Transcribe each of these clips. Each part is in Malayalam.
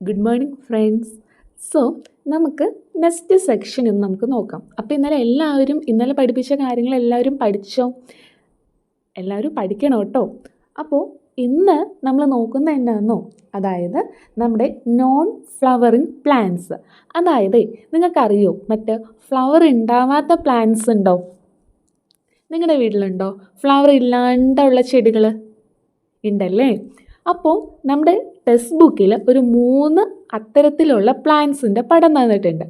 Good morning friends. സോ നമുക്ക് നെക്സ്റ്റ് സെക്ഷൻ ഇന്ന് നമുക്ക് നോക്കാം. അപ്പോൾ ഇന്നലെ പഠിപ്പിച്ച കാര്യങ്ങൾ എല്ലാവരും പഠിച്ചോ? എല്ലാവരും പഠിക്കണം കേട്ടോ. അപ്പോൾ ഇന്ന് നമ്മൾ നോക്കുന്ന എന്നാന്നോ, അതായത് നമ്മുടെ നോൺ ഫ്ലവറിങ് പ്ലാന്റ്സ്. അതായത് നിങ്ങൾക്കറിയോ മറ്റ് ഫ്ലവർ ഉണ്ടാവാത്ത പ്ലാന്റ്സ് ഉണ്ടോ? നിങ്ങളുടെ വീട്ടിലുണ്ടോ ഫ്ലവർ ഇല്ലാണ്ടുള്ള ചെടികൾ? ഉണ്ടല്ലേ. അപ്പോൾ നമ്മുടെ ടെക്സ്റ്റ് ബുക്കിൽ ഒരു 3 അത്തരത്തിലുള്ള പ്ലാന്റ്സിൻ്റെ പടം തന്നിട്ടുണ്ട്.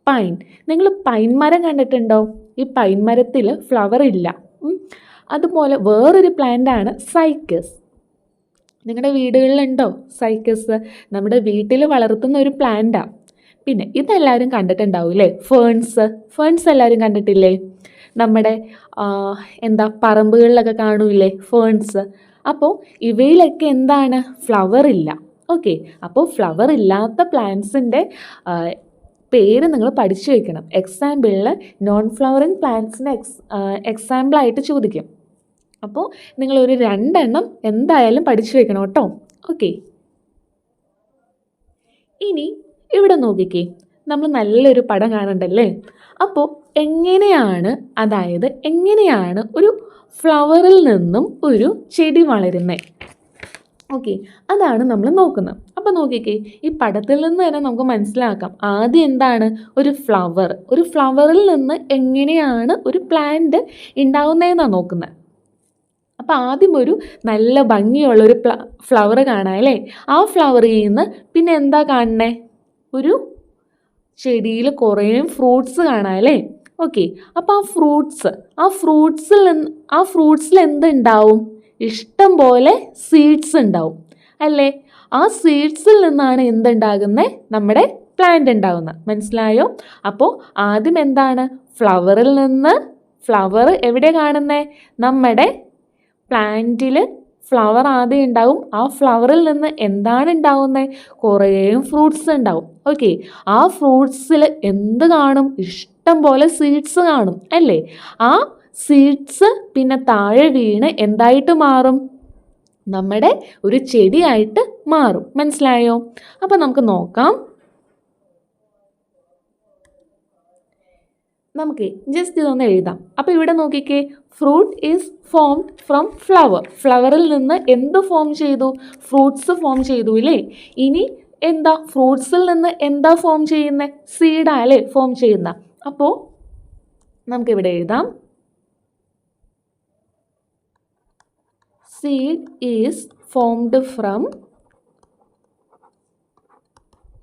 പൈൻ, നിങ്ങൾ പൈൻ മരം കണ്ടിട്ടുണ്ടോ? ഈ പൈൻ മരത്തിൽ ഫ്ലവർ ഇല്ല. അതുപോലെ വേറൊരു പ്ലാന്റാണ് സൈക്കസ്. നിങ്ങളുടെ വീടുകളിലുണ്ടോ സൈക്കസ്? നമ്മുടെ വീട്ടിൽ വളർത്തുന്ന ഒരു പ്ലാന്റാണ്. പിന്നെ ഇതെല്ലാവരും കണ്ടിട്ടുണ്ടാവില്ലേ, ഫേൺസ് എല്ലാവരും കണ്ടിട്ടില്ലേ? നമ്മുടെ പറമ്പുകളിലൊക്കെ കാണൂലേ ഫേൺസ്. അപ്പോൾ ഇവയിലൊക്കെ എന്താണ്, ഫ്ലവർ ഇല്ല. ഓക്കെ, അപ്പോൾ ഫ്ലവർ ഇല്ലാത്ത പ്ലാന്റ്സിൻ്റെ പേര് നിങ്ങൾ പഠിച്ചു വയ്ക്കണം. എക്സാമ്പിളിൽ നോൺ ഫ്ലവറിങ് പ്ലാന്റ്സിന് എക്സാമ്പിളായിട്ട് ചോദിക്കും. അപ്പോൾ നിങ്ങളൊരു 2 എണ്ണം എന്തായാലും പഠിച്ചു വയ്ക്കണം കേട്ടോ. ഓക്കെ, ഇനി ഇവിടെ നോക്കിക്കേ, നമ്മൾ നല്ലൊരു പടം കാണണ്ടല്ലേ. അപ്പോൾ എങ്ങനെയാണ് ഒരു ഫ്ലവറിൽ നിന്നും ഒരു ചെടി വളരുന്നത്? ഓക്കെ, അതാണ് നമ്മൾ നോക്കുന്നത്. അപ്പോൾ നോക്കിക്കേ, ഈ പടത്തിൽ നിന്ന് തന്നെ നമുക്ക് മനസ്സിലാക്കാം. ആദ്യം എന്താണ് ഒരു ഫ്ലവറിൽ നിന്ന് എങ്ങനെയാണ് ഒരു പ്ലാന്റ് ഉണ്ടാവുന്നതെന്നാണ് നോക്കുന്നത്. അപ്പോൾ ആദ്യം ഒരു നല്ല ഭംഗിയുള്ളൊരു ഫ്ലവർ കാണാം അല്ലേ. ആ ഫ്ലവറിൽ നിന്ന് പിന്നെ എന്താ കാണണേ? ഒരു ചെടിയിൽ കുറേ ഫ്രൂട്ട്സ് കാണാം അല്ലേ. ഓക്കെ, അപ്പോൾ ആ ഫ്രൂട്ട്സിൽ എന്തുണ്ടാവും? ഇഷ്ടം പോലെ സീഡ്സ് ഉണ്ടാവും അല്ലേ. ആ സീഡ്സിൽ നിന്നാണ് എന്തുണ്ടാകുന്നത്? നമ്മുടെ പ്ലാന്റ് ഉണ്ടാകുന്നത്. മനസ്സിലായോ? അപ്പോൾ ആദ്യം എന്താണ്, ഫ്ലവർ എവിടെ കാണുന്നത്? നമ്മുടെ പ്ലാന്റിൽ ഫ്ലവർ ആദ്യം ഉണ്ടാവും. ആ ഫ്ലവറിൽ നിന്ന് എന്താണ് ഉണ്ടാവുന്നത്? കുറേ ഫ്രൂട്ട്സ് ഉണ്ടാവും. ഓക്കെ, ആ ഫ്രൂട്ട്സിൽ എന്ത് കാണും? ഇഷ്ടം പോലെ സീഡ്സ് കാണും അല്ലേ. ആ സീഡ്സ് പിന്നെ താഴെ വീണ് എന്തായിട്ട് മാറും? നമ്മുടെ ഒരു ചെടിയായിട്ട് മാറും. മനസ്സിലായോ? അപ്പം നമുക്ക് നോക്കാം. നമുക്ക് ജസ്റ്റ് ഇതൊന്ന് എഴുതാം. അപ്പോൾ ഇവിടെ നോക്കിക്കേ, ഫ്രൂട്ട് ഈസ് ഫോംഡ് ഫ്രം ഫ്ലവറിൽ നിന്ന് എന്ത് ഫോം ചെയ്തു? ഫ്രൂട്ട്സ് ഫോം ചെയ്തു ഇല്ലേ. ഇനി ഫ്രൂട്ട്സിൽ നിന്ന് എന്താ ഫോം ചെയ്യുന്നത്? സീഡാ അല്ലേ ഫോം ചെയ്യുന്ന. അപ്പോൾ നമുക്കിവിടെ എഴുതാം, സീഡ് ഈസ് ഫോംഡ് ഫ്രം,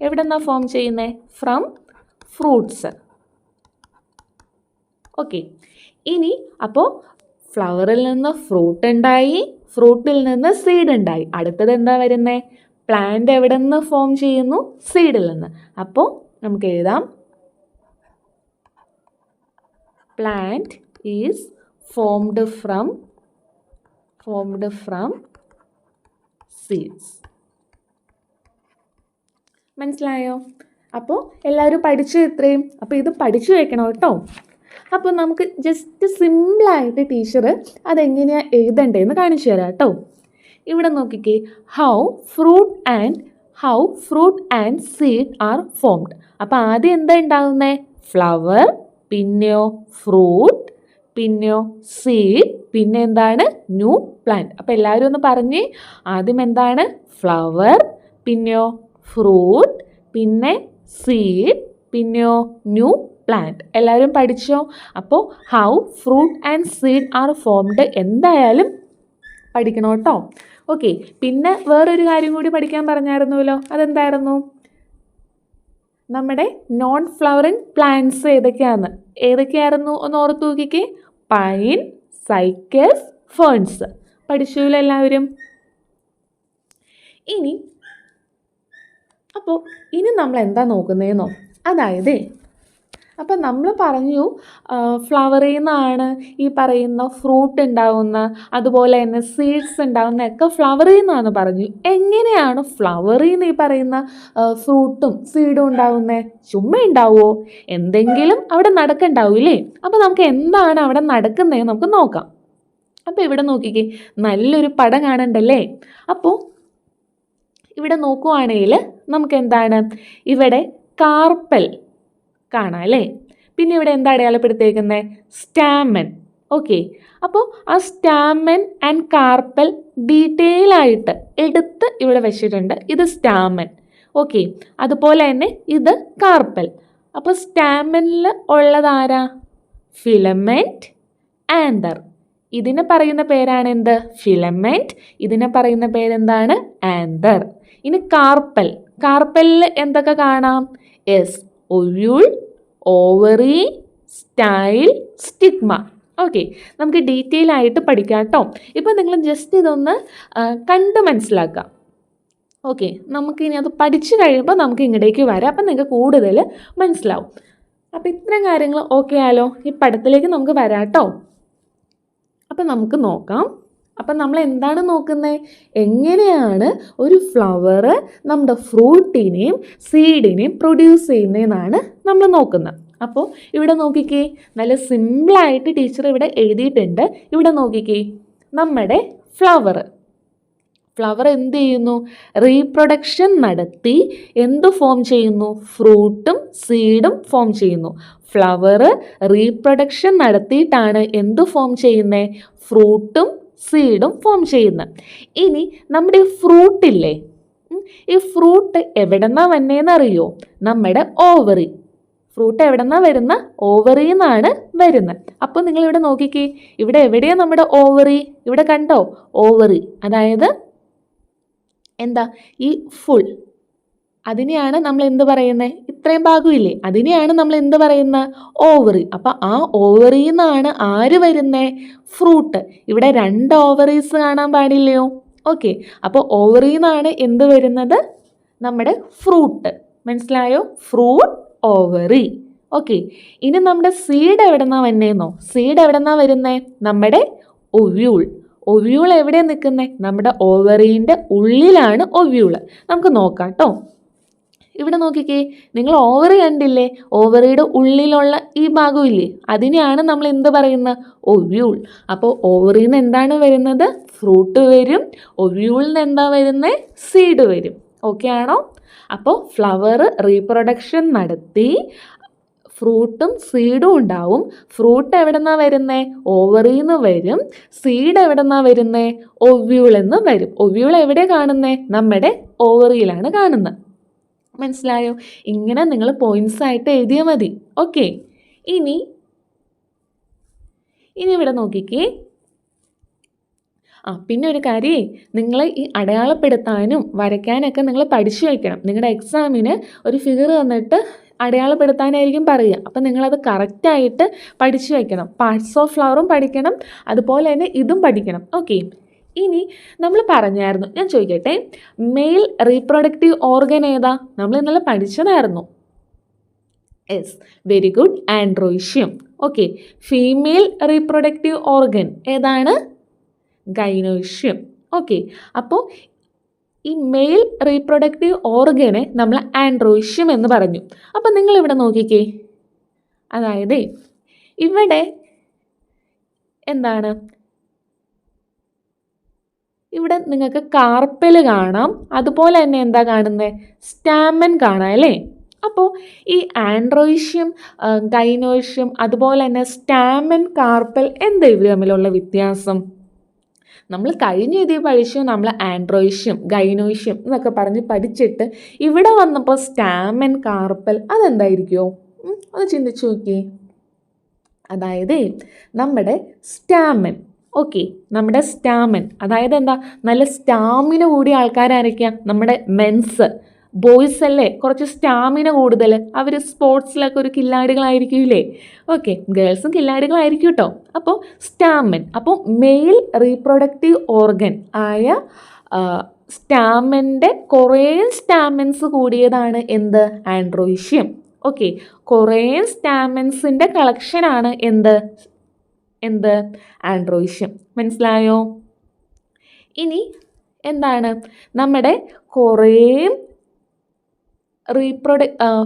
എവിടെ നിന്നാണ് ഫോം ചെയ്യുന്നത്? From fruits. ഓക്കെ, ഇനി അപ്പോൾ ഫ്ലവറിൽ നിന്ന് ഫ്രൂട്ട് ഉണ്ടായി, ഫ്രൂട്ടിൽ നിന്ന് സീഡ് ഉണ്ടായി. അടുത്തത് എന്താ വരുന്നത്? പ്ലാന്റ് എവിടെ നിന്ന് ഫോം ചെയ്യുന്നു? സീഡിൽ നിന്ന്. അപ്പോൾ നമുക്ക് എഴുതാം, plant is formed from seeds. മനസ്സിലായോ? അപ്പോൾ എല്ലാവരും പഠിച്ചു ഇത്രയും. അപ്പോൾ ഇത് പഠിച്ചു വെക്കണം കേട്ടോ. അപ്പോൾ നമുക്ക് ജസ്റ്റ് സിമ്പിളായിട്ട് ടീച്ചർ അതെങ്ങനെയാണ് എഴുതണ്ടേന്ന് കാണിച്ചു തരാം കേട്ടോ. ഇവിടെ നോക്കിക്കേ, how fruit and seed are formed. അപ്പോൾ ആദ്യം എന്താ ഉണ്ടാകുന്നത്? ഫ്ലവർ, പിന്നെയോ ഫ്രൂട്ട്, പിന്നെയോ സീഡ്, പിന്നെ എന്താണ്? New plant. അപ്പോൾ എല്ലാവരും ഒന്ന് പറഞ്ഞേ, ആദ്യം എന്താണ്? ഫ്ലവർ, പിന്നെയോ ഫ്രൂട്ട്, പിന്നെ സീഡ്, പിന്നെയോ ന്യൂ പ്ലാന്റ്. എല്ലാവരും പഠിച്ചോ? അപ്പോൾ how fruit and seed are formed എന്തായാലും പഠിക്കണം കേട്ടോ. ഓക്കെ, പിന്നെ വേറൊരു കാര്യം കൂടി പഠിക്കാൻ പറഞ്ഞായിരുന്നല്ലോ. അതെന്തായിരുന്നു? നമ്മുടെ നോൺ ഫ്ലവറിങ് പ്ലാന്റ്സ് ഏതൊക്കെയായിരുന്നു ഒന്ന് ഓർത്ത് നോക്കിക്കേ. Pine, Cycas, ferns. പഠിച്ചല്ലോ എല്ലാവരും. ഇനി നമ്മൾ എന്താ നോക്കുന്നതെന്നോ, അതായത് അപ്പം നമ്മൾ പറഞ്ഞു ഫ്ലവറിൽ നിന്നാണ് ഈ പറയുന്ന ഫ്രൂട്ട് ഉണ്ടാവുന്ന, അതുപോലെ തന്നെ സീഡ്സ് ഉണ്ടാവുന്നതൊക്കെ ഫ്ലവറിൽ നിന്നാണ് പറഞ്ഞു. എങ്ങനെയാണ് ഫ്ലവറിൽ നിന്ന് ഈ പറയുന്ന ഫ്രൂട്ടും സീഡും ഉണ്ടാവുന്നത്? ചുമ്മാ ഉണ്ടാവുമോ? എന്തെങ്കിലും അവിടെ നടക്കുന്നുണ്ടാവില്ലേ. അപ്പോൾ നമുക്ക് എന്താണ് അവിടെ നടക്കുന്നതെന്ന് നമുക്ക് നോക്കാം. അപ്പോൾ ഇവിടെ നോക്കിക്കേ, നല്ലൊരു പടം കാണണ്ടല്ലേ. അപ്പോൾ ഇവിടെ നോക്കുവാണെങ്കിൽ നമുക്ക് എന്താണ് ഇവിടെ കാർപ്പൽ കാണാം അല്ലേ. പിന്നെ ഇവിടെ എന്താ അടയാളപ്പെടുത്തിയേക്കുന്നത്? സ്റ്റാമൻ. ഓക്കെ, അപ്പോൾ ആ സ്റ്റാമൻ ആൻഡ് കാർപ്പൽ ഡീറ്റെയിൽ ആയിട്ട് എടുത്ത് ഇവിടെ വെച്ചിട്ടുണ്ട്. ഇത് സ്റ്റാമൻ. ഓക്കെ, അതുപോലെ തന്നെ ഇത് കാർപ്പൽ. അപ്പോൾ സ്റ്റാമനിൽ ഉള്ളതാരാ? Filament, anther. ഇതിനെ പറയുന്ന പേരാണ് എന്ത്? ഫിലമെൻറ്റ്. ഇതിനെ പറയുന്ന പേരെന്താണ്? ആന്തർ. ഇനി കാർപ്പൽ. കാർപ്പലിൽ എന്തൊക്കെ കാണാം? Yes, ovule, ovary, style, stigma. Okay, നമുക്ക് ഡീറ്റെയിൽ ആയിട്ട് പഠിക്കാം കേട്ടോ. ഇപ്പം നിങ്ങൾ ജസ്റ്റ് ഇതൊന്ന് കണ്ട് മനസ്സിലാക്കാം. ഓക്കെ, നമുക്കിനി അത് പഠിച്ചു കഴിയുമ്പോൾ നമുക്ക് ഇങ്ങോട്ടേക്ക് വരാം. അപ്പം നിങ്ങൾക്ക് കൂടുതൽ മനസ്സിലാവും. അപ്പോൾ ഇത്രയും കാര്യങ്ങൾ ഓക്കെ ആയാലോ? ഈ പഠിത്തത്തിലേക്ക് നമുക്ക് വരാം കേട്ടോ. അപ്പം നമുക്ക് നോക്കാം. അപ്പം നമ്മൾ എന്താണ് നോക്കുന്നത്? എങ്ങനെയാണ് ഒരു ഫ്ലവർ നമ്മുടെ ഫ്രൂട്ടിനെയും സീഡിനെയും പ്രൊഡ്യൂസ് ചെയ്യുന്നതെന്നാണ് നമ്മൾ നോക്കുന്നത്. അപ്പോൾ ഇവിടെ നോക്കിക്കേ, നല്ല സിമ്പിളായിട്ട് ടീച്ചർ ഇവിടെ എഴുതിയിട്ടുണ്ട്. ഇവിടെ നോക്കിക്കേ, നമ്മുടെ ഫ്ലവർ എന്ത് ചെയ്യുന്നു? റീപ്രൊഡക്ഷൻ നടത്തി എന്ത് ഫോം ചെയ്യുന്നു? ഫ്രൂട്ടും സീഡും ഫോം ചെയ്യുന്നു. ഫ്ലവർ റീപ്രൊഡക്ഷൻ നടത്തിയിട്ടാണ് എന്ത് ഫോം ചെയ്യുന്നത്? ഫ്രൂട്ടും സീഡും ഫോം ചെയ്യുന്നത്. ഇനി നമ്മുടെ ഈ ഫ്രൂട്ടില്ലേ, ഈ ഫ്രൂട്ട് എവിടെ നിന്നാണ് വന്നതെന്ന് അറിയോ? നമ്മുടെ ഓവറി. ഫ്രൂട്ട് എവിടെ നിന്നാണ് വരുന്ന? ഓവറിയിൽ നിന്നാണ് വരുന്നത്. അപ്പോൾ നിങ്ങളിവിടെ നോക്കിക്കേ, ഇവിടെ എവിടെയാണ് നമ്മുടെ ഓവറി? ഇവിടെ കണ്ടോ? ഓവറി, അതായത് എന്താ? ഈ ഫുൾ, അതിനെയാണ് നമ്മൾ എന്ത് പറയുന്നത്? ഇത്രയും ഭാഗമില്ലേ, അതിനെയാണ് നമ്മൾ എന്ത് പറയുന്നത്? ഓവറി. അപ്പം ആ ഓവറിയിൽ നിന്നാണ് ആര് വരുന്നത്? ഫ്രൂട്ട്. ഇവിടെ 2 ഓവറീസ് കാണാൻ പാടില്ലയോ? ഓക്കെ, അപ്പോൾ ഓവറിയിൽ നിന്നാണ് എന്ത് വരുന്നത്? നമ്മുടെ ഫ്രൂട്ട്. മനസ്സിലായോ? Fruit, ovary. ഓക്കെ, ഇനി നമ്മുടെ സീഡ് എവിടെ നിന്നാണ് വന്നേന്നോ? സീഡ് എവിടെ നിന്നാണ് വരുന്നത്? നമ്മുടെ ഒവ്യൂൾ. ഒവ്യൂൾ എവിടെയാണ് നിൽക്കുന്നത്? നമ്മുടെ ഓവറീൻ്റെ ഉള്ളിലാണ് ഒവ്യൂള്. നമുക്ക് നോക്കാം കേട്ടോ. ഇവിടെ നോക്കിക്കേ, നിങ്ങൾ ഓവറി കണ്ടില്ലേ? ഓവറിയുടെ ഉള്ളിലുള്ള ഈ ഭാഗമില്ലേ, അതിനെയാണ് നമ്മൾ എന്ത് പറയുന്നത്? ഒവ്യൂൾ. അപ്പോൾ ഓവറിയിൽ നിന്ന് എന്താണ് വരുന്നത്? ഫ്രൂട്ട് വരും. ഒവ്യൂളിൽ നിന്ന് എന്താ വരുന്നത്? സീഡ് വരും. ഓക്കെ ആണോ? അപ്പോൾ ഫ്ലവർ റീപ്രൊഡക്ഷൻ നടത്തി ഫ്രൂട്ടും സീഡും ഉണ്ടാവും. ഫ്രൂട്ട് എവിടെ നിന്നാണ് വരുന്നത്? ഓവറിയിൽ നിന്ന് വരും. സീഡ് എവിടെ നിന്നാണ് വരുന്നത്? ഒവ്യൂളിൽ നിന്ന് വരും. ഒവ്യൂൾ എവിടെ കാണുന്നത്? നമ്മുടെ ഓവറിയിലാണ് കാണുന്നത്. മനസ്സിലായോ? ഇങ്ങനെ നിങ്ങൾ പോയിന്റ്സ് ആയിട്ട് എഴുതിയാൽ മതി. ഓക്കെ, ഇനി ഇവിടെ നോക്കിക്കേ. പിന്നെ ഒരു കാര്യമേ, നിങ്ങൾ ഈ അടയാളപ്പെടുത്താനും വരയ്ക്കാനൊക്കെ നിങ്ങൾ പഠിച്ചു വയ്ക്കണം. നിങ്ങളുടെ എക്സാമിന് ഒരു ഫിഗർ തന്നിട്ട് അടയാളപ്പെടുത്താനായിരിക്കും പറയുക. അപ്പം നിങ്ങളത് കറക്റ്റായിട്ട് പഠിച്ചു വയ്ക്കണം. പാർട്സ് ഓഫ് ഫ്ലവറും പഠിക്കണം, അതുപോലെ തന്നെ ഇതും പഠിക്കണം. ഓക്കെ, ഇനി നമ്മൾ പറഞ്ഞായിരുന്നു, ഞാൻ ചോദിക്കട്ടെ, മെയിൽ റീപ്രൊഡക്റ്റീവ് ഓർഗൻ ഏതാ? നമ്മൾ ഇന്നലെ പഠിച്ചതായിരുന്നു. Yes, very good, androecium. Okay, female reproductive organ ഏതാണ്? ഗൈനോയിഷ്യം. ഓക്കെ, അപ്പോൾ ഈ മെയിൽ റീപ്രൊഡക്റ്റീവ് ഓർഗനെ നമ്മൾ ആൻഡ്രോയിഷ്യം എന്ന് പറഞ്ഞു. അപ്പം നിങ്ങളിവിടെ നോക്കിക്കേ, അതായത് ഇവിടെ എന്താണ്? ഇവിടെ നിങ്ങൾക്ക് കാർപ്പൽ കാണാം, അതുപോലെ തന്നെ എന്താ കാണുന്നത്? സ്റ്റാമൻ കാണാം അല്ലേ? അപ്പോൾ ഈ ആൻഡ്രോയിഷ്യം, ഗൈനോയിഷ്യം, അതുപോലെ തന്നെ സ്റ്റാമൻ, കാർപ്പൽ, എന്താ ഇവർ തമ്മിലുള്ള വ്യത്യാസം? നമ്മൾ കഴിഞ്ഞ ഇതിൽ പഠിച്ചു, നമ്മൾ ആൻഡ്രോയിഷ്യം, ഗൈനോയിഷ്യം എന്നൊക്കെ പറഞ്ഞ് പഠിച്ചിട്ട് ഇവിടെ വന്നപ്പോൾ സ്റ്റാമൻ, കാർപ്പൽ, അതെന്തായിരിക്കുമോ? ഒന്ന് ചിന്തിച്ചു നോക്കിയേ. അതായത് നമ്മുടെ സ്റ്റാമൻ, ഓക്കെ, നമ്മുടെ സ്റ്റാമൻ അതായത് എന്താ? നല്ല സ്റ്റാമിന കൂടിയ ആൾക്കാരായിരിക്കാം നമ്മുടെ മെൻസ്. ബോയ്സ് അല്ലേ കുറച്ച് സ്റ്റാമിന കൂടുതൽ, അവർ സ്പോർട്സിലൊക്കെ ഒരു കില്ലാടികളായിരിക്കില്ലേ? ഓക്കെ, ഗേൾസും കില്ലാടികളായിരിക്കും കേട്ടോ. അപ്പോൾ സ്റ്റാമൻ, അപ്പോൾ മെയിൽ റീപ്രൊഡക്റ്റീവ് ഓർഗൻ ആയ സ്റ്റാമൻ്റെ കുറേ സ്റ്റാമൻസ് കൂടിയതാണ് എന്ത്? ആൻഡ്രോയിഷ്യം. ഓക്കെ, കുറേ സ്റ്റാമൻസിൻ്റെ കളക്ഷനാണ് എന്ത്? ആൻഡ്രോയിഷ്യം. മനസ്സിലായോ? ഇനി എന്താണ്? നമ്മുടെ കുറേ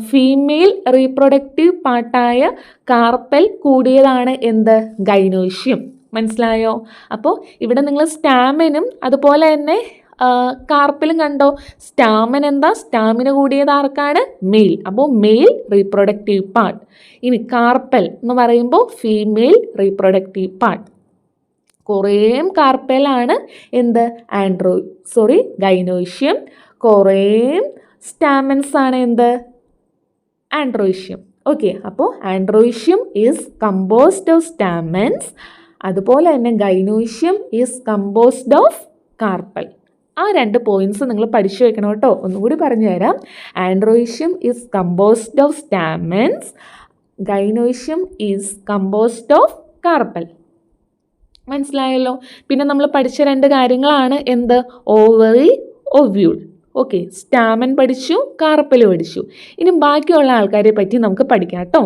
ഫീമെയിൽ റീപ്രൊഡക്റ്റീവ് പാർട്ടായ കാർപ്പൽ കൂടിയതാണ് എന്ത്? ഗൈനോയിഷ്യം. മനസ്സിലായോ? അപ്പോൾ ഇവിടെ നിങ്ങൾ സ്റ്റാമനും അതുപോലെ തന്നെ കാർപ്പിലും കണ്ടോ, സ്റ്റാമൻ എന്താ, സ്റ്റാമിന കൂടിയത് ആർക്കാണ്, മെയിൽ. അപ്പോൾ മെയിൽ റീപ്രൊഡക്റ്റീവ് പാർട്ട്. ഇനി കാർപ്പൽ എന്ന് പറയുമ്പോൾ ഫീമെയിൽ റീപ്രൊഡക്റ്റീവ് പാർട്ട്. കുറേ കാർപ്പലാണ് എന്ത്, ഗൈനോഷ്യം. കുറേ സ്റ്റാമൻസ് ആണ് എന്ത്, ആൻഡ്രോഷ്യം. ഓക്കെ, അപ്പോൾ ആൻഡ്രോഷ്യം ഈസ് കമ്പോസ്ഡ് ഓഫ് സ്റ്റാമൻസ്, അതുപോലെ തന്നെ ഗൈനോഷ്യം ഈസ് കമ്പോസ്ഡ് ഓഫ് കാർപ്പൽ. ആ 2 പോയിന്റ്സ് നിങ്ങൾ പഠിച്ചു വെക്കണം കേട്ടോ. ഒന്നുകൂടി പറഞ്ഞു തരാം. Androecium is composed of stamens, gynoecium is composed of carpel. മനസ്സിലായല്ലോ. പിന്നെ നമ്മൾ പഠിച്ച 2 കാര്യങ്ങളാണ് എന്ത്, ഓവറി, ഒവ്യൂൾ. ഓക്കെ, സ്റ്റാമൻ പഠിച്ചു, കാർപ്പൽ പഠിച്ചു. ഇനി ബാക്കിയുള്ള ആൾക്കാരെ പറ്റി നമുക്ക് പഠിക്കാം കേട്ടോ.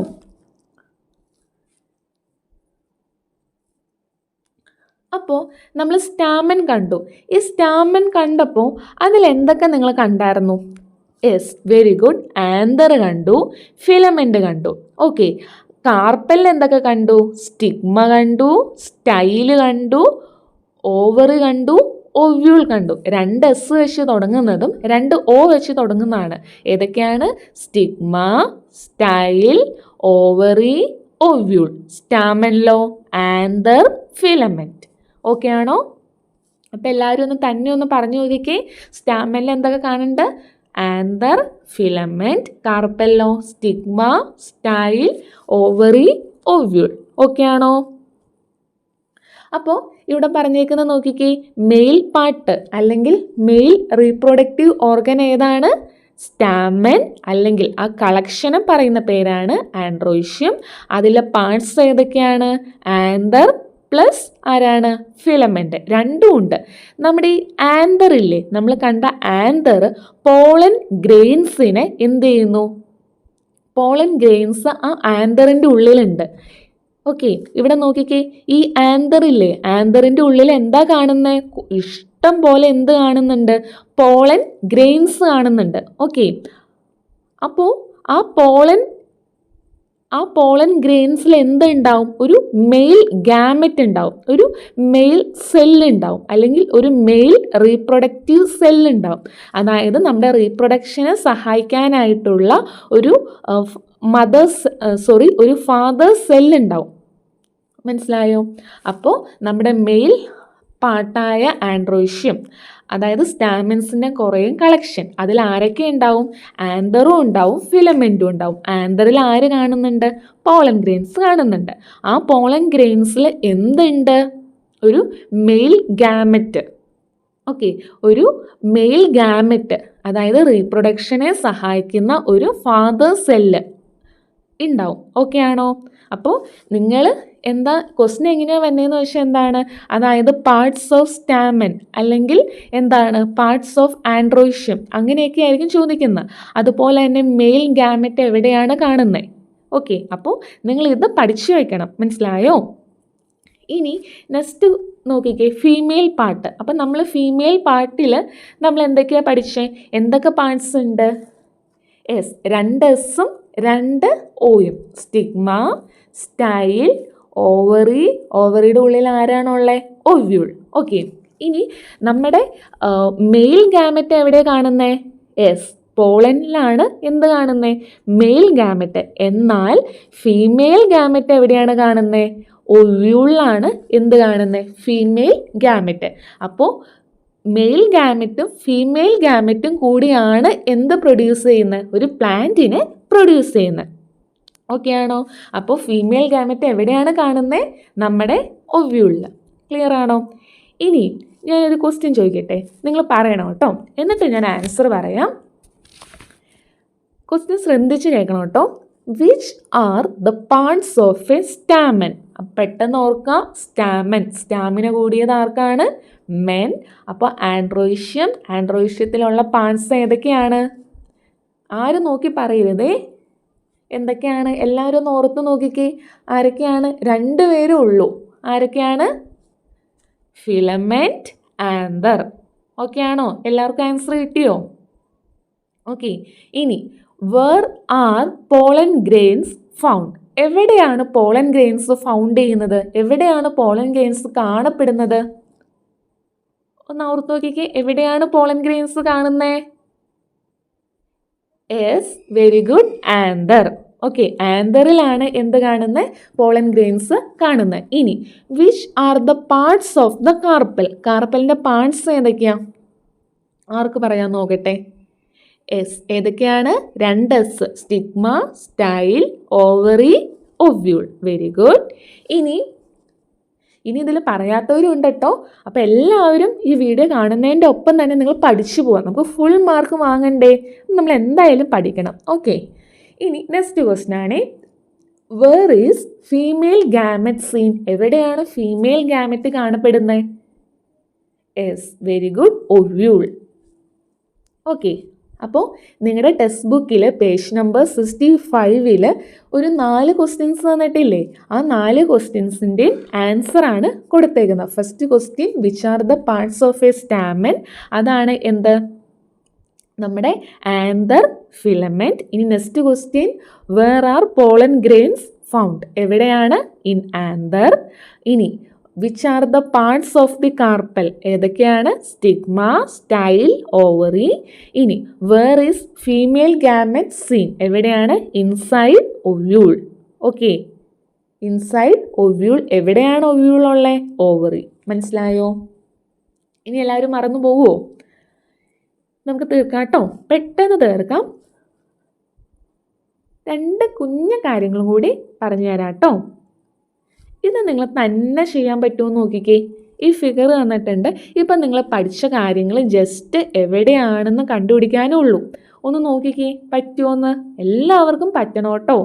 അപ്പോൾ നമ്മൾ സ്റ്റാമൻ കണ്ടു. ഈ സ്റ്റാമൻ കണ്ടപ്പോൾ അതിൽ എന്തൊക്കെ നിങ്ങൾ കണ്ടായിരുന്നു? Yes, very good. ആന്തർ കണ്ടു, ഫിലമെൻ്റ് കണ്ടു. ഓക്കെ, കാർപ്പലിൽ എന്തൊക്കെ കണ്ടു? സ്റ്റിഗ്മ കണ്ടു, സ്റ്റൈല് കണ്ടു, ഓവറി കണ്ടു, ഒവ്യൂൾ കണ്ടു. 2 S വെച്ച് തുടങ്ങുന്നതും 2 O വെച്ച് തുടങ്ങുന്നതാണ്. ഏതൊക്കെയാണ്? Stigma, style, ovary, ovule. സ്റ്റാമനിലോ ആന്തർ, ഫിലമെൻറ്റ്. ഓക്കെ ആണോ? അപ്പോൾ എല്ലാവരും ഒന്ന് പറഞ്ഞു നോക്കിക്കേ. സ്റ്റാമനിൽ എന്തൊക്കെ കാണുന്നുണ്ട്? Anther, filament. കാർപ്പലിലോ stigma, style, ovary, ovule. Okay ആണോ? അപ്പോൾ ഇവിടെ പറഞ്ഞേക്കുന്നത് നോക്കിക്കേ, മെയിൽ പാർട്ട് അല്ലെങ്കിൽ മെയിൽ റീപ്രൊഡക്റ്റീവ് ഓർഗൻ ഏതാണ്? സ്റ്റാമൻ, അല്ലെങ്കിൽ ആ കളക്ഷനെ പറയുന്ന പേരാണ് ആൻഡ്രോഷ്യം. അതിലെ പാർട്സ് ഏതൊക്കെയാണ്? ആന്തർ പ്ലസ് ആരാണ്? ഫിലമെൻ്റ്. 2 ഉണ്ട്. നമ്മുടെ ഈ ആന്തർ ഇല്ലേ, നമ്മൾ കണ്ട ആന്തർ പോളൻ ഗ്രെയിൻസിനെ എന്ത് ചെയ്യുന്നു? പോളൻ ഗ്രെയിൻസ് ആ ആന്തറിൻ്റെ ഉള്ളിലുണ്ട്. ഓക്കെ, ഇവിടെ നോക്കിക്കേ, ഈ ആന്തർ ഇല്ലേ, ആന്തറിൻ്റെ ഉള്ളിൽ എന്താ കാണുന്നത്? ഇഷ്ടം പോലെ എന്ത് കാണുന്നുണ്ട്? പോളൻ ഗ്രെയിൻസ് കാണുന്നുണ്ട്. ഓക്കെ, അപ്പോൾ ആ പോളൻ ഗ്രെയിൻസിൽ എന്തുണ്ടാവും? ഒരു മെയിൽ ഗാമറ്റ് ഉണ്ടാവും, ഒരു മെയിൽ സെല്ല് ഉണ്ടാവും, അല്ലെങ്കിൽ ഒരു മെയിൽ റീപ്രൊഡക്റ്റീവ് സെല്ല് ഉണ്ടാവും. അതായത് നമ്മുടെ റീപ്രൊഡക്ഷനെ സഹായിക്കാനായിട്ടുള്ള ഒരു ഒരു ഫാദർ സെല്ല് ഉണ്ടാവും. മനസ്സിലായോ? അപ്പോൾ നമ്മുടെ മെയിൽ പാർട്ടായ ആൻഡ്രോഷ്യം, അതായത് സ്റ്റാമൻസിൻ്റെ കുറേ കളക്ഷൻ, അതിൽ ആരൊക്കെ ഉണ്ടാവും? ആന്തറും ഉണ്ടാവും, ഫിലമെൻറ്റും ഉണ്ടാവും. ആന്തറിൽ ആര് കാണുന്നുണ്ട്? പോളൻ ഗ്രെയിൻസ് കാണുന്നുണ്ട്. ആ പോളൻ ഗ്രെയിൻസിൽ എന്തുണ്ട്? ഒരു മെയിൽ ഗാമറ്റ്. ഓക്കെ, ഒരു മെയിൽ ഗാമറ്റ്, അതായത് റീപ്രൊഡക്ഷനെ സഹായിക്കുന്ന ഒരു ഫാദർ സെല്ല് ഉണ്ടാവും. ഓക്കെ ആണോ? അപ്പോൾ നിങ്ങൾ എന്താ ക്വസ്റ്റ്യൻ എങ്ങനെയാണ് വന്നതെന്ന് വെച്ചാൽ എന്താണ്? അതായത് പാർട്സ് ഓഫ് സ്റ്റാമൻ അല്ലെങ്കിൽ എന്താണ് പാർട്സ് ഓഫ് ആൻഡ്രോഷ്യം, അങ്ങനെയൊക്കെ ആയിരിക്കും ചോദിക്കുന്നത്. അതുപോലെ തന്നെ മെയിൽ ഗാമറ്റ് എവിടെയാണ് കാണുന്നത്? ഓക്കെ, അപ്പോൾ നിങ്ങൾ ഇത് പഠിച്ചു വയ്ക്കണം. മനസ്സിലായോ? ഇനി നെക്സ്റ്റ് നോക്കിക്കേ, ഫീമെയിൽ പാർട്ട്. അപ്പം നമ്മൾ ഫീമെയിൽ പാർട്ടിൽ നമ്മൾ എന്തൊക്കെയാണ് പഠിച്ചത്? എന്തൊക്കെ പാർട്സ് ഉണ്ട്? യെസ്, 2 Sഉം 2 Oയും. Stigma, style, ovary. ഓവറിയുടെ ഉള്ളിൽ ആരാണുള്ളത്? ഒവ്യൂൾ. ഓക്കെ, ഇനി നമ്മുടെ മെയിൽ ഗാമറ്റ് എവിടെ കാണുന്നത്? യെസ്, പോളനിലാണ് എന്ത് കാണുന്നത്? Mail gamut. എന്നാൽ ഫീമെയിൽ ഗാമറ്റ് എവിടെയാണ് കാണുന്നത്? ഒവ്യൂളിലാണ് എന്ത് കാണുന്നത്? Female gamut. അപ്പോൾ മെയിൽ ഗാമറ്റും ഫീമെയിൽ ഗാമറ്റും കൂടിയാണ് എന്ത് പ്രൊഡ്യൂസ് ചെയ്യുന്നത്? ഒരു പ്ലാന്റിനെ പ്രൊഡ്യൂസ് ചെയ്യുന്നത്. ഓക്കെ ആണോ? അപ്പോൾ ഫീമെയിൽ ഗാമറ്റ് എവിടെയാണ് കാണുന്നത്? നമ്മുടെ ഒവ്യൂളിൽ. ക്ലിയർ ആണോ? ഇനി ഞാനൊരു ക്വസ്റ്റ്യൻ ചോദിക്കട്ടെ, നിങ്ങൾ പറയണം കേട്ടോ, എന്നിട്ട് ഞാൻ ആൻസർ പറയാം. ക്വസ്റ്റ്യൻ ശ്രദ്ധിച്ച് കേൾക്കണം കേട്ടോ. Which are the parts of a stamen? പെട്ടെന്ന് ഓർക്കുക, സ്റ്റാമൻ, സ്റ്റാമിന കൂടിയത് ആർക്കാണ്? മെൻ. അപ്പോൾ ആൻഡ്രോഷ്യം, ആൻഡ്രോഷ്യത്തിലുള്ള പാർട്സ് ഏതൊക്കെയാണ്? ആരും നോക്കി പറയരുതേ. എന്തൊക്കെയാണ്? എല്ലാവരും ഒന്ന് ഓർത്ത് നോക്കിക്കേ. ആരൊക്കെയാണ്? 2 പേരേ ഉള്ളൂ. ആരൊക്കെയാണ്? Filament, anther. ഓക്കെ ആണോ? എല്ലാവർക്കും ആൻസർ കിട്ടിയോ? ഓക്കെ, ഇനി where are pollen grains found? എവിടെയാണ് പോളൻ ഗ്രെയിൻസ് ഫൗണ്ട് ചെയ്യുന്നത്? എവിടെയാണ് പോളൻ ഗ്രെയിൻസ് കാണപ്പെടുന്നത്? ഒന്ന് ഓർത്ത് നോക്കിക്കേ, എവിടെയാണ് പോളൻ ഗ്രെയിൻസ് കാണുന്നത്? Yes, very good, anther. Okay, ആന്തറിലാണ് എന്ത് കാണുന്നത്? പോളൻ ഗ്രെയിൻസ് കാണുന്നത്. ഇനി which are the parts of the carpel? കാർപ്പലിൻ്റെ പാർട്സ് ഏതൊക്കെയാ? ആർക്ക് പറയാൻ നോക്കട്ടെ? എസ്, ഏതൊക്കെയാണ്? 2 S. Stigma, style, ovary, ovule. Very good. ഇനി ഇതിൽ പറയാത്തവരും ഉണ്ട് കേട്ടോ. അപ്പോൾ എല്ലാവരും ഈ വീഡിയോ കാണുന്നതിൻ്റെ ഒപ്പം തന്നെ നിങ്ങൾ പഠിച്ചു പോകാം. നമുക്ക് ഫുൾ മാർക്ക് വാങ്ങണ്ടേ? നമ്മൾ എന്തായാലും പഠിക്കണം. ഓക്കെ, ഇനി നെക്സ്റ്റ് ക്വസ്റ്റ്യൻ ആണ്, where is female gamete seen? എവിടെയാണ് ഫീമെയിൽ ഗാമറ്റ് കാണപ്പെടുന്നത്? Yes, very good, ovule. Okay, അപ്പോൾ നിങ്ങളുടെ ടെക്സ്റ്റ് ബുക്കിൽ പേജ് നമ്പർ 65 ഒരു 4 ക്വസ്റ്റ്യൻസ് തന്നിട്ടില്ലേ? ആ 4 ക്വസ്റ്റ്യൻസിൻ്റെയും ആൻസറാണ് കൊടുത്തേക്കുന്നത്. First question, which are the parts of a stamen? അതാണ് എന്ത്? നമ്മുടെ ആന്തർ ഫിലമെൻറ്റ്. ഇനി next question, where are pollen grains found? എവിടെയാണ്? In anther. ഇനി which are the parts of the carpel? ഏതൊക്കെയാണ്? Stigma, style, ovary. ഇനി where is female gamete seen? എവിടെയാണ്? Inside ovule. Okay, inside ovule. എവിടെയാണ് ഒവ്യൂൾ ഉള്ളത്? ഓവറി. മനസ്സിലായോ? ഇനി എല്ലാവരും മറന്നു പോകുമോ? നമുക്ക് തീർക്കാം കേട്ടോ, പെട്ടെന്ന് തീർക്കാം. 2 കുഞ്ഞു കാര്യങ്ങളും കൂടി പറഞ്ഞു തരാം കേട്ടോ. ഇത് നിങ്ങൾ തന്നെ ചെയ്യാൻ പറ്റുമെന്ന് നോക്കിക്കേ. ഈ ഫിഗർ തന്നിട്ടുണ്ട്. ഇപ്പം നിങ്ങൾ പഠിച്ച കാര്യങ്ങൾ ജസ്റ്റ് എവിടെയാണെന്ന് കണ്ടുപിടിക്കാനേ ഉള്ളൂ. ഒന്ന് നോക്കിക്കേ, പറ്റുമോന്ന്? എല്ലാവർക്കും പറ്റണം കേട്ടോ.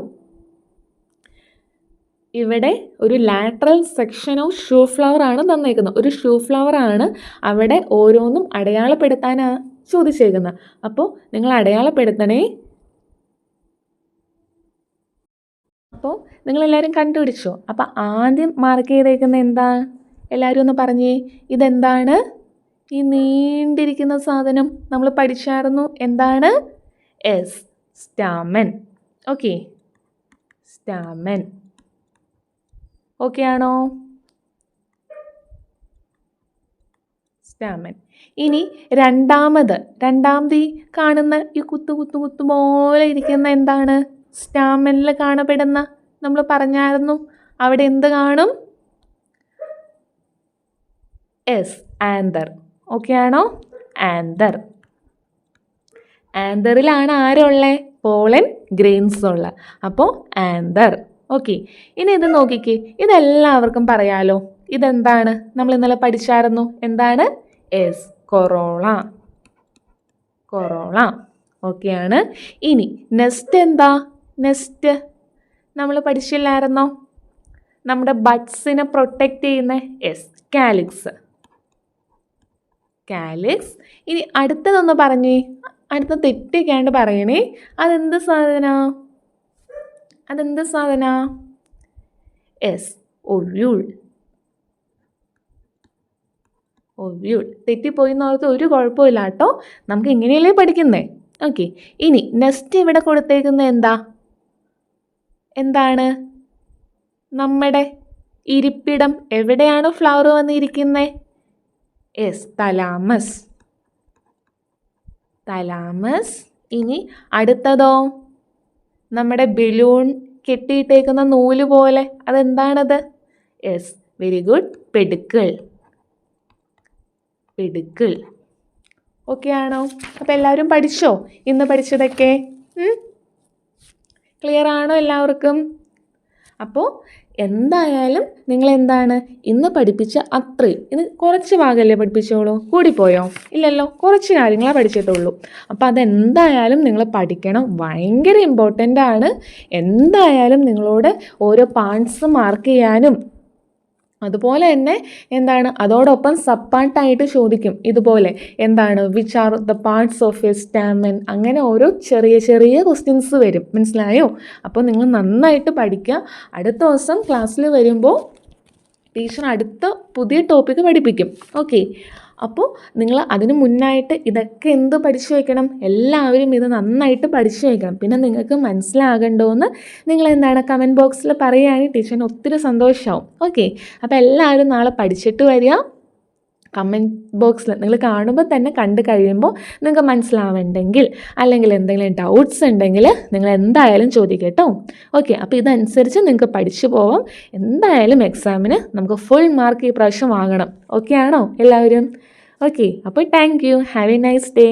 ഇവിടെ ഒരു lateral section of shoe flower ആണ് തന്നേക്കുന്നത്. ഒരു ഷൂ ഫ്ലവർ ആണ്. അവിടെ ഓരോന്നും അടയാളപ്പെടുത്താനാണ് ചോദിച്ചേക്കുന്നത്. അപ്പോൾ നിങ്ങൾ അടയാളപ്പെടുത്തണേ. അപ്പോൾ നിങ്ങളെല്ലാവരും കണ്ടുപിടിച്ചോ? അപ്പോൾ ആദ്യം മാർക്ക് ചെയ്തേക്കുന്ന എന്താ? എല്ലാവരും ഒന്ന് പറഞ്ഞേ, ഇതെന്താണ്? ഈ നീണ്ടിരിക്കുന്ന സാധനം നമ്മൾ പഠിച്ചായിരുന്നു. എന്താണ്? എസ്, സ്റ്റാമൻ. ഓക്കെ, സ്റ്റാമൻ. ഓക്കെ ആണോ? സ്റ്റാമൻ. ഇനി രണ്ടാമത് ഈ കാണുന്ന ഈ കുത്തു പോലെ ഇരിക്കുന്ന എന്താണ്? സ്റ്റാമനിൽ കാണപ്പെടുന്ന, നമ്മൾ പറഞ്ഞായിരുന്നു, അവിടെ എന്ത് കാണും? S, anther. ഓക്കെ ആണോ? ആന്തർ. ആന്തറിലാണ് ആരുള്ളത്? പോളൻ ഗ്രെയിൻസ് ഉള്ളത്. അപ്പോൾ ആന്തർ. ഓക്കെ, ഇനി ഇത് നോക്കിക്കേ, ഇതെല്ലാവർക്കും പറയാലോ. ഇതെന്താണ്? നമ്മൾ ഇന്നലെ പഠിച്ചായിരുന്നു. എന്താണ്? Yes, corolla. കൊറോള. ഓക്കെയാണ്. ഇനി നെക്സ്റ്റ് എന്താ? നെക്സ്റ്റ് നമ്മൾ പഠിച്ചില്ലായിരുന്നോ? നമ്മുടെ ബഡ്സിനെ പ്രൊട്ടക്റ്റ് ചെയ്യുന്ന, എസ്, കാലിക്സ്. കാലിക്സ്. ഇനി അടുത്തതൊന്ന് പറഞ്ഞേ, അടുത്ത തെറ്റിക്കാണ്ട് പറയണേ. അതെന്ത് സാധന? Yes, ovule. ഒവ്യൂൾ. തെറ്റിപ്പോയിന്ന് ഓർത്ത് ഒരു കുഴപ്പമില്ല കേട്ടോ, നമുക്ക് ഇങ്ങനെയല്ലേ പഠിക്കുന്നേ. ഓക്കെ, ഇനി നെക്സ്റ്റ് ഇവിടെ കൊടുത്തേക്കുന്ന എന്താണ്? നമ്മുടെ ഇരിപ്പിടം. എവിടെയാണ് ഫ്ലവർ വന്നിരിക്കുന്നത്? Yes, thalamus. തലാമസ്. ഇനി അടുത്തതോ? നമ്മുടെ ബലൂൺ കെട്ടിയിട്ടേക്കുന്ന നൂല് പോലെ, അതെന്താണത്? Yes, very good, pedicel. Pedicel. Okay ആണോ? അപ്പോൾ എല്ലാവരും പഠിച്ചോ ഇന്ന് പഠിച്ചതൊക്കെ? ക്ലിയർ ആണോ എല്ലാവർക്കും? അപ്പോൾ എന്തായാലും നിങ്ങളെന്താണ് ഇന്ന് പഠിപ്പിച്ച അത്രയും, ഇന്ന് കുറച്ച് ഭാഗമല്ലേ പഠിപ്പിച്ചോളൂ? കൂടിപ്പോയോ? ഇല്ലല്ലോ, കുറച്ച് കാര്യങ്ങളെ പഠിച്ചിട്ടുള്ളൂ. അപ്പോൾ അതെന്തായാലും നിങ്ങൾ പഠിക്കണം, ഭയങ്കര ഇമ്പോർട്ടൻ്റ് ആണ്. എന്തായാലും നിങ്ങളോട് ഓരോ പാർട്സ് മാർക്ക് ചെയ്യാനും അതുപോലെ തന്നെ എന്താണ് അതോടൊപ്പം സബ് പാർട്ടായിട്ട് ചോദിക്കും. ഇതുപോലെ എന്താണ് which are the parts of a stamen, അങ്ങനെ ഓരോ ചെറിയ ചെറിയ ക്വസ്റ്റ്യൻസ് വരും. മനസ്സിലായോ? അപ്പോൾ നിങ്ങൾ നന്നായിട്ട് പഠിക്കുക. അടുത്ത ദിവസം ക്ലാസ്സിൽ വരുമ്പോൾ ടീച്ചർ അടുത്ത പുതിയ ടോപ്പിക്ക് പഠിപ്പിക്കും. ഓക്കെ, അപ്പോൾ നിങ്ങൾ അതിന് മുന്നായിട്ട് ഇതൊക്കെ എന്ത് പഠിച്ചു വയ്ക്കണം? എല്ലാവരും ഇത് നന്നായിട്ട് പഠിച്ചു വയ്ക്കണം. പിന്നെ നിങ്ങൾക്ക് മനസ്സിലാകണ്ടോയെന്ന് നിങ്ങൾ എന്താണ് കമൻറ്റ് ബോക്സിൽ പറയുകയാണെങ്കിൽ ടീച്ചറിന് ഒത്തിരി സന്തോഷമാവും. ഓക്കെ, അപ്പോൾ എല്ലാവരും നാളെ പഠിച്ചിട്ട് വരിക. കമൻറ്റ് ബോക്സിൽ നിങ്ങൾ കാണുമ്പോൾ തന്നെ കണ്ടു കഴിയുമ്പോൾ നിങ്ങൾക്ക് മനസ്സിലാവുന്നുണ്ടെങ്കിൽ അല്ലെങ്കിൽ എന്തെങ്കിലും ഡൗട്ട്സ് ഉണ്ടെങ്കിൽ നിങ്ങൾ എന്തായാലും ചോദിക്കുക കേട്ടോ. ഓക്കെ, അപ്പോൾ ഇതനുസരിച്ച് നിങ്ങൾക്ക് പഠിച്ചു പോവാം. എന്തായാലും എക്സാമിന് നമുക്ക് ഫുൾ മാർക്ക് ഈ പ്രാവശ്യം വാങ്ങണം. ഓക്കെ ആണോ എല്ലാവരും? ഓക്കെ, അപ്പോൾ thank you. Have A nice day.